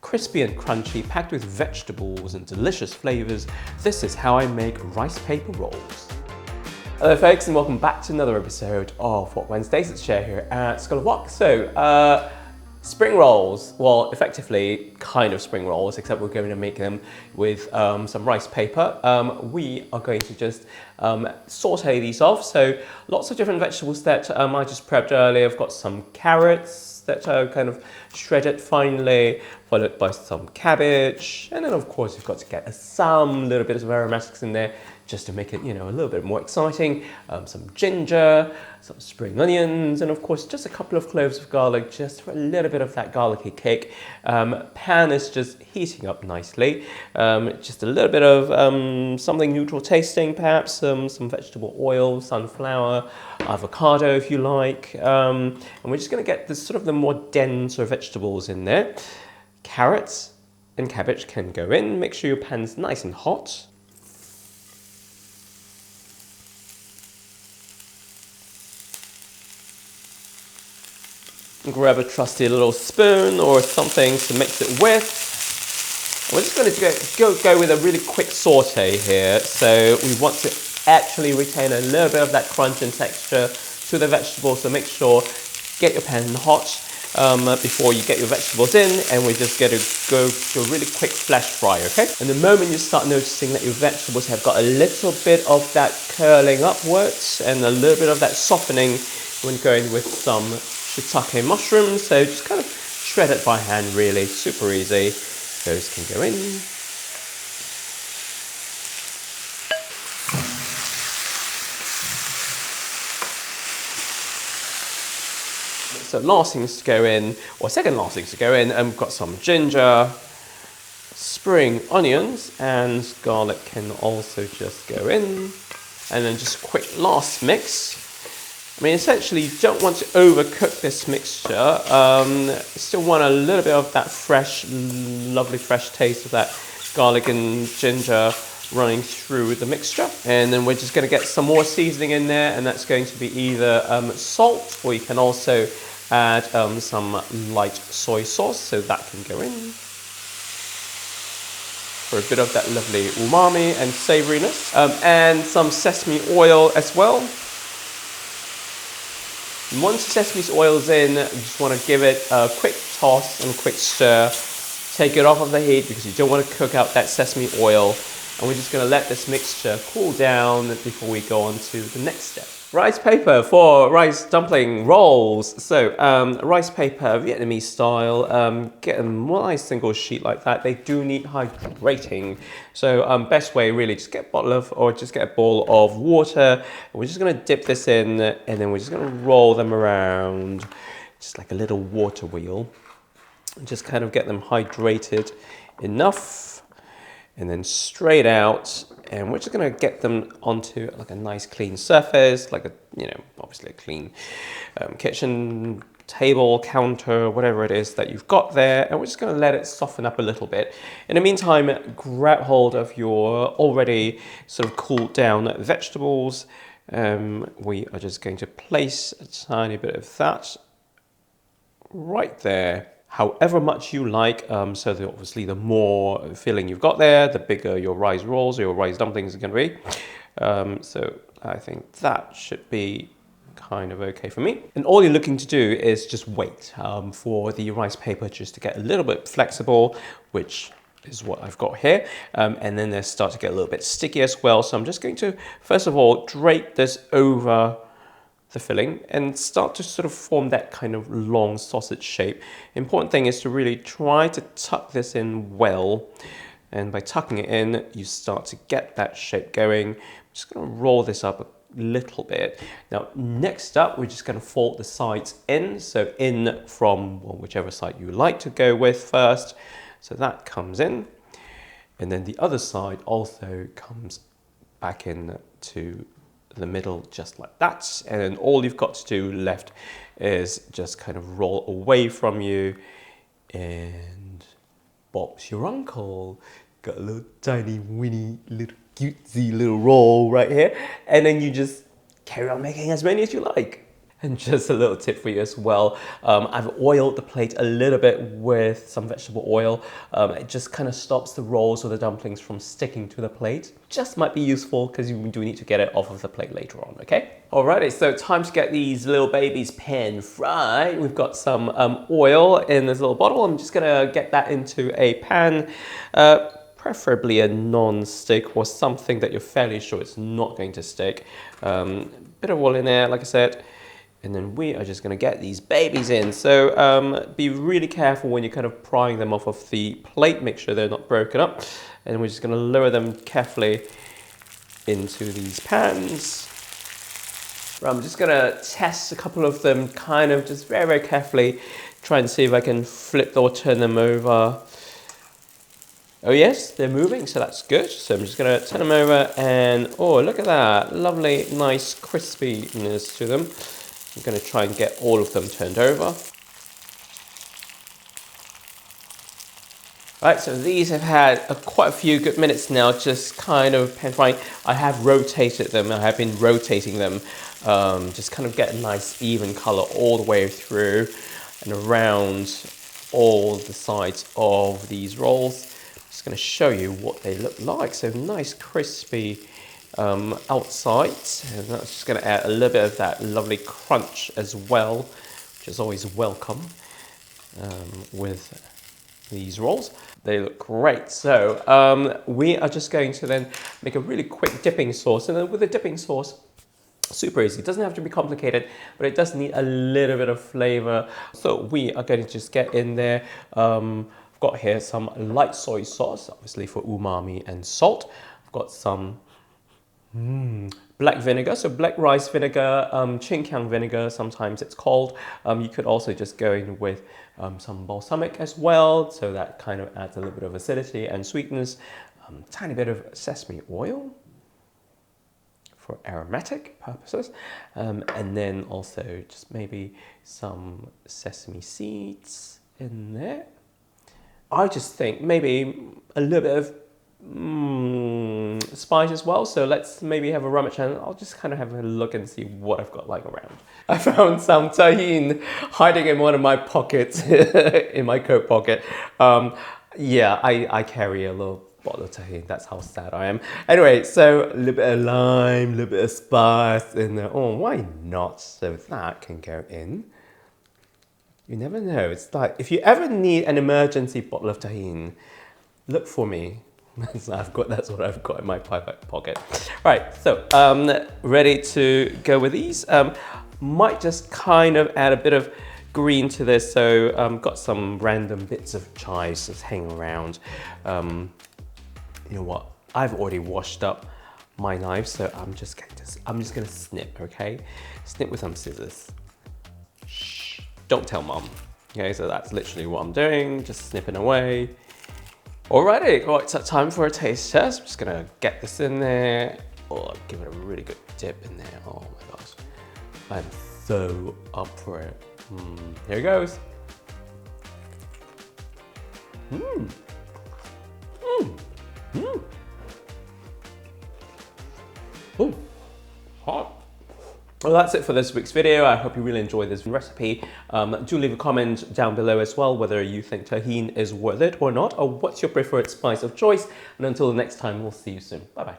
Crispy and crunchy, packed with vegetables and delicious flavors, this is how I make rice paper rolls. Hello folks, and welcome back to another episode of What Wednesdays. It's Cher here at School of Wok. So, spring rolls, well, effectively kind of spring rolls, except we're going to make them with some rice paper. We are going to just saute these off. So lots of different vegetables that I just prepped earlier. I've got some carrots that are kind of shredded finely, followed by some cabbage. And then of course you've got to get some little bit of aromatics in there just to make it, you know, a little bit more exciting. Some ginger, some spring onions, and of course just a couple of cloves of garlic, just for a little bit of that garlicky kick. Pan is just heating up nicely. Just a little bit of something neutral tasting, perhaps some vegetable oil, sunflower, avocado if you like. And we're just gonna get this sort of the more denser vegetables in there. Carrots and cabbage can go in. Make sure your pan's nice and hot. Grab a trusty little spoon or something to mix it with. We're just going to go with a really quick saute here. So we want to actually retain a little bit of that crunch and texture to the vegetables. So make sure, get your pan hot before you get your vegetables in, and we're just going to go to a really quick flash fry, okay? And the moment you start noticing that your vegetables have got a little bit of that curling upwards and a little bit of that softening, when going with some shiitake mushrooms, so just kind of shred it by hand, really, super easy. Those can go in. So last things to go in, or second last things to go in, and we've got some ginger, spring onions, and garlic can also just go in. And then just a quick last mix. I mean, essentially, you don't want to overcook this mixture. You still want a little bit of that fresh, lovely fresh taste of that garlic and ginger running through the mixture. And then we're just going to get some more seasoning in there, and that's going to be either salt, or you can also add some light soy sauce, so that can go in for a bit of that lovely umami and savouriness. And some sesame oil as well. Once the sesame oil is in, you just want to give it a quick toss and a quick stir. Take it off of the heat because you don't want to cook out that sesame oil. And we're just going to let this mixture cool down before we go on to the next step. Rice paper for rice dumpling rolls. So rice paper, Vietnamese style, get a nice single sheet like that. They do need hydrating. So best way really, just get a bottle of, or just get a bowl of water. We're just gonna dip this in, and then we're just gonna roll them around, just like a little water wheel. And just kind of get them hydrated enough. And then straight out, and we're just gonna get them onto like a nice clean surface, like a, you know, obviously a clean kitchen table, counter, whatever it is that you've got there, and we're just gonna let it soften up a little bit. In the meantime, grab hold of your already sort of cooled down vegetables. We are just going to place a tiny bit of that right there. However much you like, so that obviously the more filling you've got there, the bigger your rice rolls or your rice dumplings are going to be. So I think that should be kind of okay for me. And all you're looking to do is just wait for the rice paper just to get a little bit flexible, which is what I've got here. And then they start to get a little bit sticky as well. So I'm just going to, first of all, drape this over the filling and start to sort of form that kind of long sausage shape. Important thing is to really try to tuck this in well, and by tucking it in you start to get that shape going. I'm just going to roll this up a little bit. Now next up, we're just going to fold the sides in, so in from, well, whichever side you like to go with first. So that comes in, and then the other side also comes back in to the middle, just like that. And then all you've got to do left is just kind of roll away from you, and Bob's your uncle. Got a little tiny, winny, little cutesy little roll right here. And then you just carry on making as many as you like. And just a little tip for you as well, I've oiled the plate a little bit with some vegetable oil. It just kind of stops the rolls or the dumplings from sticking to the plate. Just might be useful because you do need to get it off of the plate later on, okay? Alrighty, so time to get these little babies pan fried. We've got some oil in this little bottle. I'm just gonna get that into a pan. Preferably a non-stick or something that you're fairly sure it's not going to stick. Bit of oil in there, like I said. And then we are just going to get these babies in. So be really careful when you're kind of prying them off of the plate. Make sure they're not broken up. And we're just going to lower them carefully into these pans. I'm just going to test a couple of them kind of just very, very carefully. Try and see if I can flip or turn them over. Oh yes, they're moving, so that's good. So I'm just going to turn them over and, oh, look at that. Lovely, nice crispiness to them. I'm going to try and get all of them turned over. Right, so these have had quite a few good minutes now, just kind of pan frying. I have rotated them, I have been rotating them, just kind of get a nice even color all the way through and around all the sides of these rolls. Just going to show you what they look like. So nice crispy outside, and that's just going to add a little bit of that lovely crunch as well, which is always welcome with these rolls. They look great. So we are just going to then make a really quick dipping sauce, and then with the dipping sauce, super easy. It doesn't have to be complicated, but it does need a little bit of flavor. So we are going to just get in there. I've got here some light soy sauce, obviously for umami and salt. I've got some black vinegar, so black rice vinegar, chinkyang vinegar, sometimes it's called. You could also just go in with some balsamic as well, so that kind of adds a little bit of acidity and sweetness. Tiny bit of sesame oil for aromatic purposes, and then also just maybe some sesame seeds in there. I just think maybe a little bit of spice as well, so let's maybe have a rummage and I'll just kind of have a look and see what I've got lying around. I found some tahini hiding in one of my pockets in my coat pocket. Yeah, I carry a little bottle of tahini, that's how sad I am. Anyway, so a little bit of lime, a little bit of spice in there. Oh, why not? So that can go in. You never know. It's like, if you ever need an emergency bottle of tahini, look for me. That's what I've got in my pocket. Right, so ready to go with these. Might just kind of add a bit of green to this. So got some random bits of chives just hanging around. You know what? I've already washed up my knife, so I'm just gonna snip. Okay, snip with some scissors. Shh! Don't tell mom. Okay, so that's literally what I'm doing. Just snipping away. Alrighty, right, so time for a taste test. I'm just gonna get this in there. Oh, give it a really good dip in there. Oh my gosh, I'm so up for it. Here it goes. Oh, hot. Well, that's it for this week's video. I hope you really enjoyed this recipe. Do leave a comment down below as well whether you think tahini is worth it or not, or what's your preferred spice of choice. And until the next time, we'll see you soon. Bye-bye.